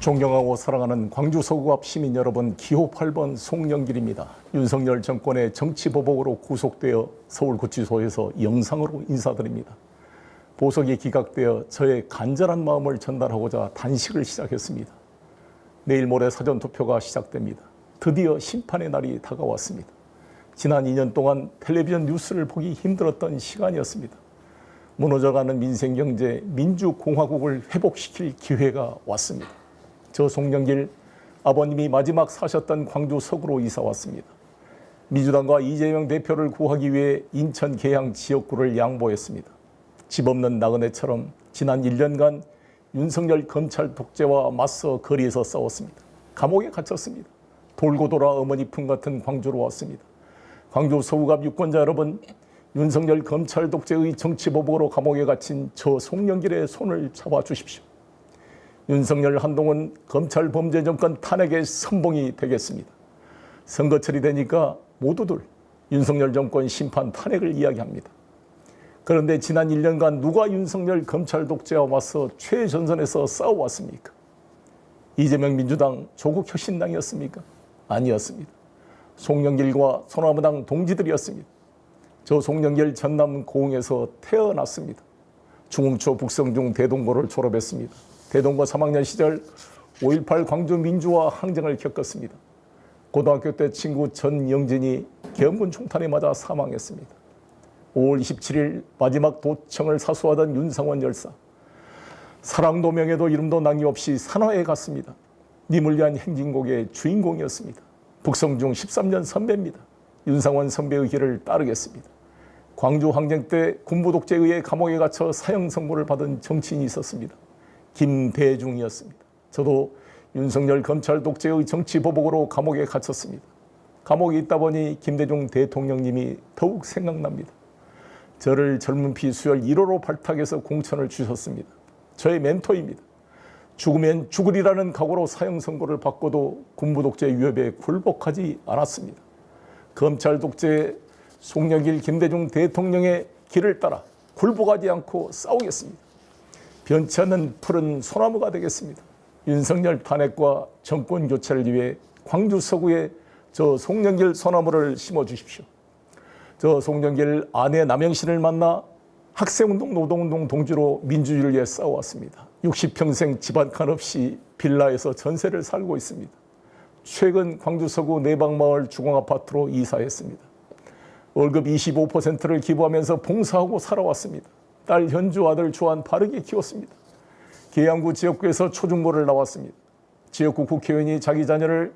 존경하고 사랑하는 광주 서구 앞 시민 여러분, 기호 8번 송영길입니다. 윤석열 정권의 정치보복으로 구속되어 서울구치소에서 영상으로 인사드립니다. 보석이 기각되어 저의 간절한 마음을 전달하고자 단식을 시작했습니다. 내일 모레 사전투표가 시작됩니다. 드디어 심판의 날이 다가왔습니다. 지난 2년 동안 텔레비전 뉴스를 보기 힘들었던 시간이었습니다. 무너져가는 민생경제, 민주공화국을 회복시킬 기회가 왔습니다. 저 송영길 아버님이 마지막 사셨던 광주 서구로 이사 왔습니다. 민주당과 이재명 대표를 구하기 위해 인천 계양 지역구를 양보했습니다. 집 없는 나그네처럼 지난 1년간 윤석열 검찰 독재와 맞서 거리에서 싸웠습니다. 감옥에 갇혔습니다. 돌고 돌아 어머니 품 같은 광주로 왔습니다. 광주 서구갑 유권자 여러분, 윤석열 검찰 독재의 정치보복으로 감옥에 갇힌 저 송영길의 손을 잡아주십시오. 윤석열 한동훈 검찰 범죄 정권 탄핵의 선봉이 되겠습니다. 선거철이 되니까 모두들 윤석열 정권 심판 탄핵을 이야기합니다. 그런데 지난 1년간 누가 윤석열 검찰 독재와 맞서 최전선에서 싸워왔습니까? 이재명 민주당 조국 혁신당이었습니까? 아니었습니다. 송영길과 소나무당 동지들이었습니다. 저 송영길 전남 고흥에서 태어났습니다. 중흥초 북성중 대동고를 졸업했습니다. 대동고 3학년 시절 5.18 광주 민주화 항쟁을 겪었습니다. 고등학교 때 친구 전영진이 계엄군 총탄에 맞아 사망했습니다. 5월 27일 마지막 도청을 사수하던 윤상원 열사. 사랑도 명예도 이름도 남김없이 산화에 갔습니다. 님을 위한 행진곡의 주인공이었습니다. 북성중 13년 선배입니다. 윤상원 선배의 길을 따르겠습니다. 광주 항쟁 때 군부 독재에 의해 감옥에 갇혀 사형 선고를 받은 정치인이 있었습니다. 김대중이었습니다. 저도 윤석열 검찰 독재의 정치 보복으로 감옥에 갇혔습니다. 감옥에 있다 보니 김대중 대통령님이 더욱 생각납니다. 저를 젊은 피 수혈 1호로 발탁해서 공천을 주셨습니다. 저의 멘토입니다. 죽으면 죽으리라는 각오로 사형 선고를 받고도 군부 독재 위협에 굴복하지 않았습니다. 검찰 독재 송영길 김대중 대통령의 길을 따라 굴복하지 않고 싸우겠습니다. 변치 않는 푸른 소나무가 되겠습니다. 윤석열 탄핵과 정권 교체를 위해 광주 서구에 저 송영길 소나무를 심어주십시오. 저 송영길 아내 남영신을 만나 학생운동, 노동운동 동지로 민주주의를 위해 싸워왔습니다. 60평생 집 한 칸 없이 빌라에서 전세를 살고 있습니다. 최근 광주 서구 내방마을 주공아파트로 이사했습니다. 월급 25%를 기부하면서 봉사하고 살아왔습니다. 딸 현주, 아들 주한 바르게 키웠습니다. 계양구 지역구에서 초중고를 나왔습니다. 지역구 국회의원이 자기 자녀를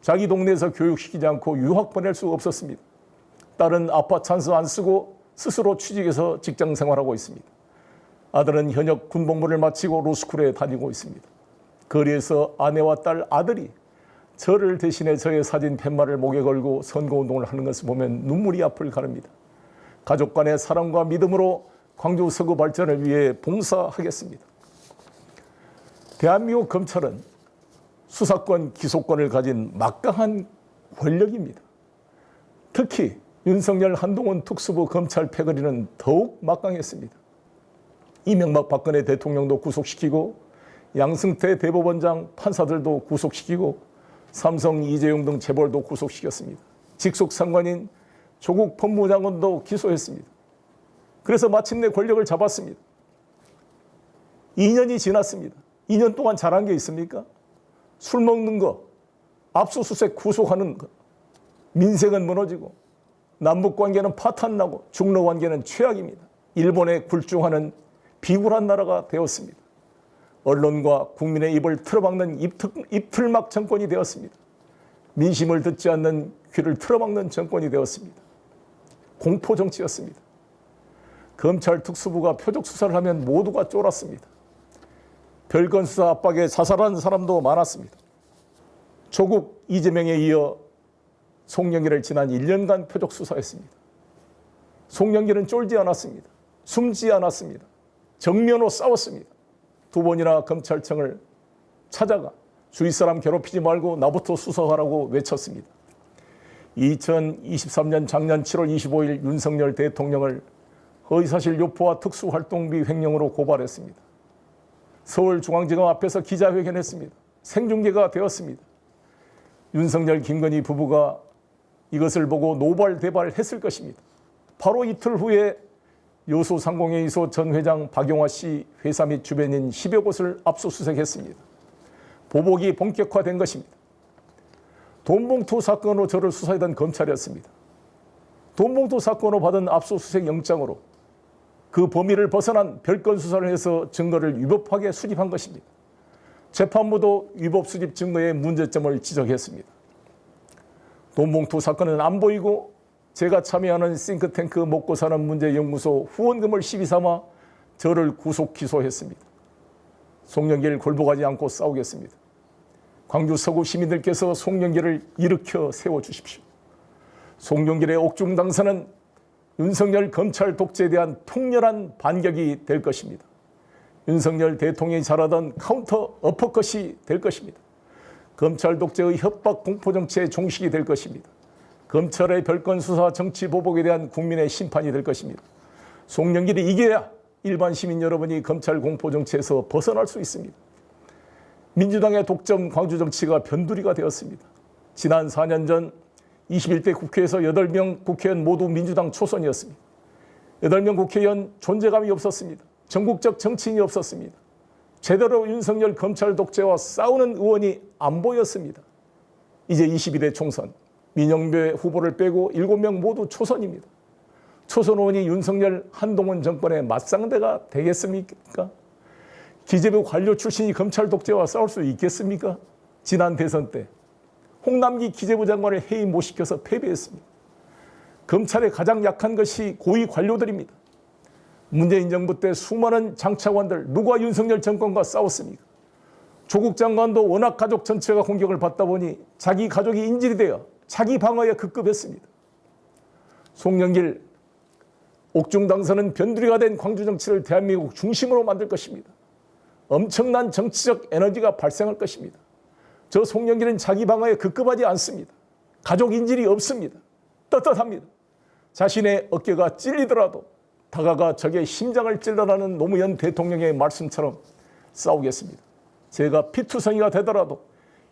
자기 동네에서 교육시키지 않고 유학 보낼 수 없었습니다. 딸은 아빠 찬스 안 쓰고 스스로 취직해서 직장 생활하고 있습니다. 아들은 현역 군복무를 마치고 로스쿨에 다니고 있습니다. 거리에서 아내와 딸, 아들이 저를 대신해 저의 사진 팻말을 목에 걸고 선거운동을 하는 것을 보면 눈물이 앞을 가릅니다. 가족 간의 사랑과 믿음으로 광주 서구 발전을 위해 봉사하겠습니다. 대한민국 검찰은 수사권, 기소권을 가진 막강한 권력입니다. 특히 윤석열 한동훈 특수부 검찰 패거리는 더욱 막강했습니다. 이명박 박근혜 대통령도 구속시키고 양승태 대법원장 판사들도 구속시키고 삼성 이재용 등 재벌도 구속시켰습니다. 직속 상관인 조국 법무장관도 기소했습니다. 그래서 마침내 권력을 잡았습니다. 2년이 지났습니다. 2년 동안 잘한 게 있습니까? 술 먹는 거, 압수수색 구속하는 거, 민생은 무너지고 남북관계는 파탄나고 중로관계는 최악입니다. 일본에 굴중하는 비굴한 나라가 되었습니다. 언론과 국민의 입을 틀어막는 입틀막 정권이 되었습니다. 민심을 듣지 않는 귀를 틀어막는 정권이 되었습니다. 공포정치였습니다. 검찰 특수부가 표적 수사를 하면 모두가 쫄았습니다. 별건 수사 압박에 자살한 사람도 많았습니다. 조국, 이재명에 이어 송영길을 지난 1년간 표적 수사했습니다. 송영길은 쫄지 않았습니다. 숨지 않았습니다. 정면으로 싸웠습니다. 2번이나 검찰청을 찾아가 주위 사람 괴롭히지 말고 나부터 수사하라고 외쳤습니다. 2023년 작년 7월 25일 윤석열 대통령을 허위사실 유포와 특수활동비 횡령으로 고발했습니다. 서울중앙지검 앞에서 기자회견했습니다. 생중계가 되었습니다. 윤석열, 김건희 부부가 이것을 보고 노발대발했을 것입니다. 바로 이틀 후에 여수 상공회의소 전 회장 박용화 씨 회사 및 주변인 10여 곳을 압수수색했습니다. 보복이 본격화된 것입니다. 돈봉투 사건으로 저를 수사하던 검찰이었습니다. 돈봉투 사건으로 받은 압수수색 영장으로 그 범위를 벗어난 별건 수사를 해서 증거를 위법하게 수집한 것입니다. 재판부도 위법 수집 증거의 문제점을 지적했습니다. 돈봉투 사건은 안 보이고 제가 참여하는 싱크탱크 먹고사는 문제연구소 후원금을 시비 삼아 저를 구속 기소했습니다. 송영길 골복하지 않고 싸우겠습니다. 광주 서구 시민들께서 송영길을 일으켜 세워주십시오. 송영길의 옥중 당선은 윤석열 검찰 독재에 대한 통렬한 반격이 될 것입니다. 윤석열 대통령이 잘하던 카운터 어퍼컷이 될 것입니다. 검찰 독재의 협박 공포 정치의 종식이 될 것입니다. 검찰의 별건 수사 정치 보복에 대한 국민의 심판이 될 것입니다. 송영길이 이겨야 일반 시민 여러분이 검찰 공포 정치에서 벗어날 수 있습니다. 민주당의 독점 광주 정치가 변두리가 되었습니다. 지난 4년 전 21대 국회에서 8명 국회의원 모두 민주당 초선이었습니다. 8명 국회의원 존재감이 없었습니다. 전국적 정치인이 없었습니다. 제대로 윤석열 검찰 독재와 싸우는 의원이 안 보였습니다. 이제 21대 총선 민영배 후보를 빼고 7명 모두 초선입니다. 초선 의원이 윤석열 한동훈 정권의 맞상대가 되겠습니까? 기재부 관료 출신이 검찰 독재와 싸울 수 있겠습니까? 지난 대선 때 홍남기 기재부 장관을 해임 못 시켜서 패배했습니다. 검찰의 가장 약한 것이 고위 관료들입니다. 문재인 정부 때 수많은 장차관들 누가 윤석열 정권과 싸웠습니까? 조국 장관도 워낙 가족 전체가 공격을 받다 보니 자기 가족이 인질이 되어 자기 방어에 급급했습니다. 송영길 옥중 당선은 변두리가 된 광주 정치를 대한민국 중심으로 만들 것입니다. 엄청난 정치적 에너지가 발생할 것입니다. 저 송영길은 자기 방어에 급급하지 않습니다. 가족 인질이 없습니다. 떳떳합니다. 자신의 어깨가 찔리더라도 다가가 적의 심장을 찔러라는 노무현 대통령의 말씀처럼 싸우겠습니다. 제가 피투성이가 되더라도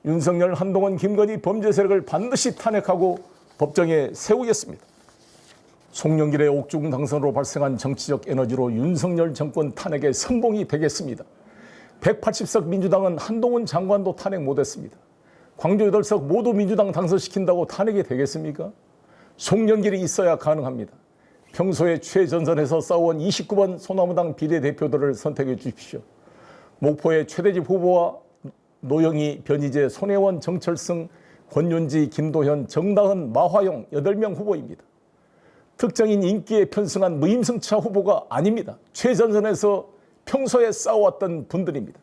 윤석열, 한동훈, 김건희 범죄 세력을 반드시 탄핵하고 법정에 세우겠습니다. 송영길의 옥중 당선으로 발생한 정치적 에너지로 윤석열 정권 탄핵의 선봉이 되겠습니다. 180석 민주당은 한동훈 장관도 탄핵 못했습니다. 광주 8석 모두 민주당 당선시킨다고 탄핵이 되겠습니까? 송영길이 있어야 가능합니다. 평소에 최전선에서 싸워온 29번 소나무당 비례대표들을 선택해 주십시오. 목포의 최대집 후보와 노영희, 변희재, 손혜원, 정철승, 권윤지, 김도현, 정다은, 마화용 8명 후보입니다. 특정인 인기에 편승한 무임승차 후보가 아닙니다. 최전선에서 평소에 싸워왔던 분들입니다.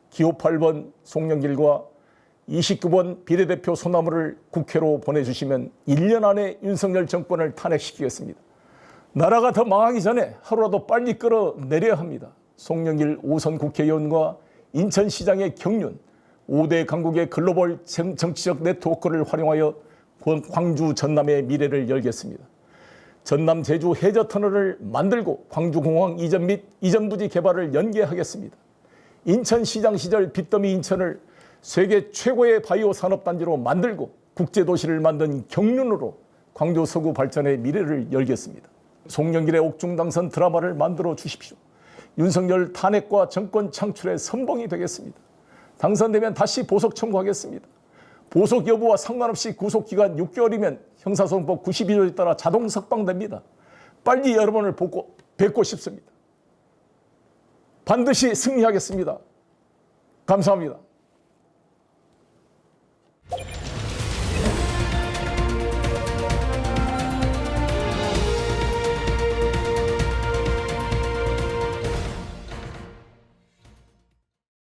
기호 8번 송영길과 29번 비례대표 소나무를 국회로 보내주시면 1년 안에 윤석열 정권을 탄핵시키겠습니다. 나라가 더 망하기 전에 하루라도 빨리 끌어내려야 합니다. 송영길 5선 국회의원과 인천시장의 경륜, 5대 강국의 글로벌 정치적 네트워크를 활용하여 광주 전남의 미래를 열겠습니다. 전남 제주 해저터널을 만들고 광주공항 이전 및 이전 부지 개발을 연계하겠습니다. 인천시장 시절 빚더미 인천을 세계 최고의 바이오 산업단지로 만들고 국제도시를 만든 경륜으로 광주 서구 발전의 미래를 열겠습니다. 송영길의 옥중 당선 드라마를 만들어 주십시오. 윤석열 탄핵과 정권 창출의 선봉이 되겠습니다. 당선되면 다시 보석 청구하겠습니다. 보석 여부와 상관없이 구속기간 6개월이면 형사소송법 92조에 따라 자동 석방됩니다. 빨리 여러분을 뵙고 싶습니다. 반드시 승리하겠습니다. 감사합니다.